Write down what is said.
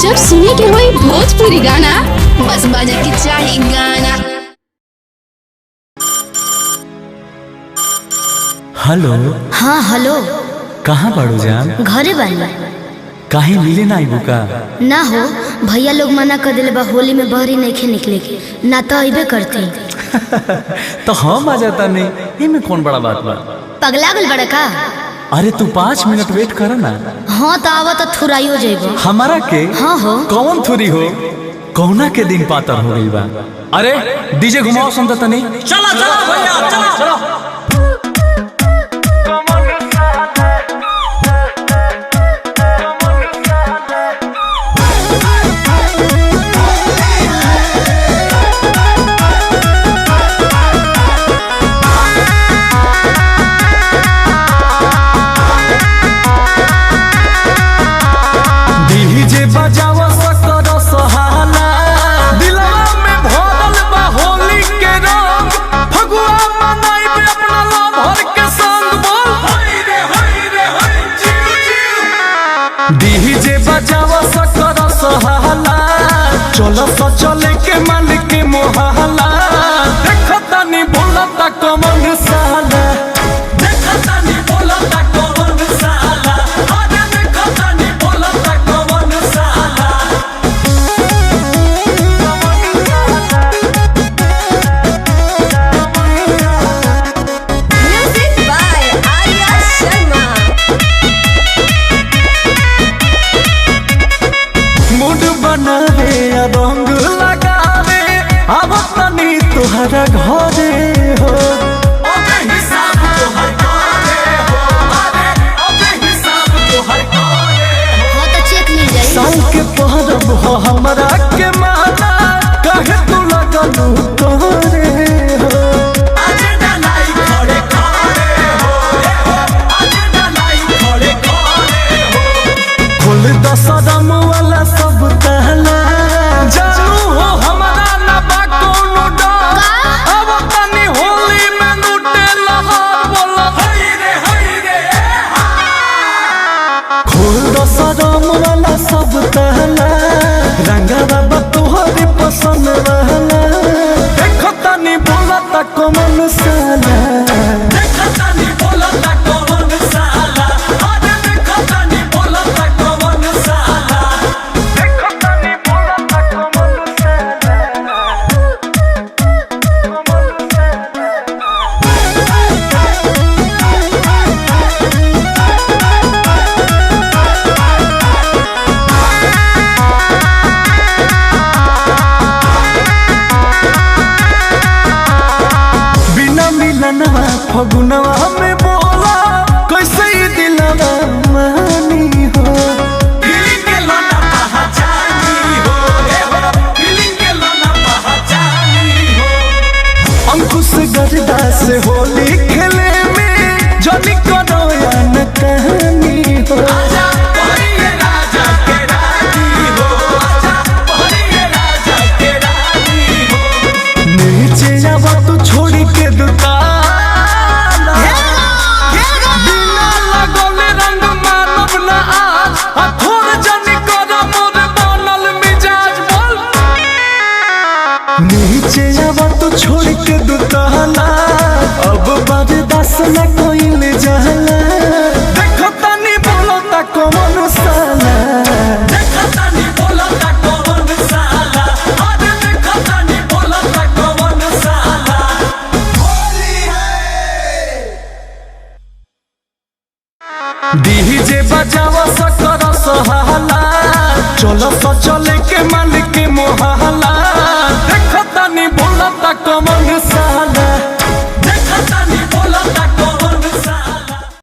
जब सुने के होई भोजपुरी गाना, बस बजे के चाही गाना। हेलो। हाँ हेलो। कहाँ बाड़ू जान? घरे बानी। काहे मिले ना आइबू का? ना हो, भैया लोग मना कर दिले बा होली में बहरी नहीं निकले के, ना तो अइबे करती। तो हम आ जाता नहीं, इनमें कौन बड़ा बात बा? पगला गल बड़ा का? अरे तू 5 मिनट वेट कर ना। हाँ तो आवा तो थुराइयो जाइबो। हमारा के? हाँ हो। कौन थुरी हो? कौना के दिन पातर हो गई बा? अरे डीजे घुमाओ सुनता तनी। चला चला भैया चला चला। बजावा सकर सहाला दिलवा में भरल बा होली के रंग, फगुआ मनाइबे अपना लवर के संग। बोल होई रे चिल चिल। डीजे बजावा सकर सहाला, चलो तो चले के मालिक के मोहल्ला। देखता नी बोलता कमन साला, देखता नी बोलता कमन साला। अरे देखता नी बोलता कमन साला। Music by Arya Sharma. Mood बनावे रंग लगावे, अब तनी तुहरा घरे हो। अबे हिसाब तोहर करे हो, अबे हिसाब तोहर करे हो। हाँ तो चेक मिल जाई। साल के पहरब हो हमरा के माना, काहे तू लगलू करे हो। आज डलाई खड़े खड़े हो, आज डलाई खड़े खड़े हो। खोल दसरम वाला सब तहला, जानू हो हमरा ना बा कोनो डर। अब तनी होली में लूटे लहर, बोला हई रे खोल दसरम वाला सब तहला, रंगा बाबा तोहरे पसंद रहला। देखो तनी बोलता कमन साला, देखो तनी बोलता कमन साला। अरे देखो तनी बोलता कमन साला, देखो तनी बोलता कमन साला, कमन साला। बिना मिलनवा फगुनवा में बोला, कैसे ही दिलवा मानी हो। फीलिंग के लाना पहचानी हो, फीलिंग के लाना पहचानी हो। अंकुश गर्दा से होली खेले में जनी करो या न कहानी हो। आजा बहरिए राजा के रानी हो, आजा बहरिए राजा के रानी हो। नीचे आवा तू छोड़ी के दुकान, बिना लगौले रंग मानव ना आज। थोड़ जनी कर मोर बनल मिजाज। बोल नीचे आवा तू छोड़ के दुकाना, अब बर्दाश्त न कोइल जाला। देखो तनी बोलता कमन साला, देखो तनी बोलता कमन साला। अरे देखो तनी बोलता कमन साला। डीजे बजावा सकर सहाला, चलो तो चले के मालिक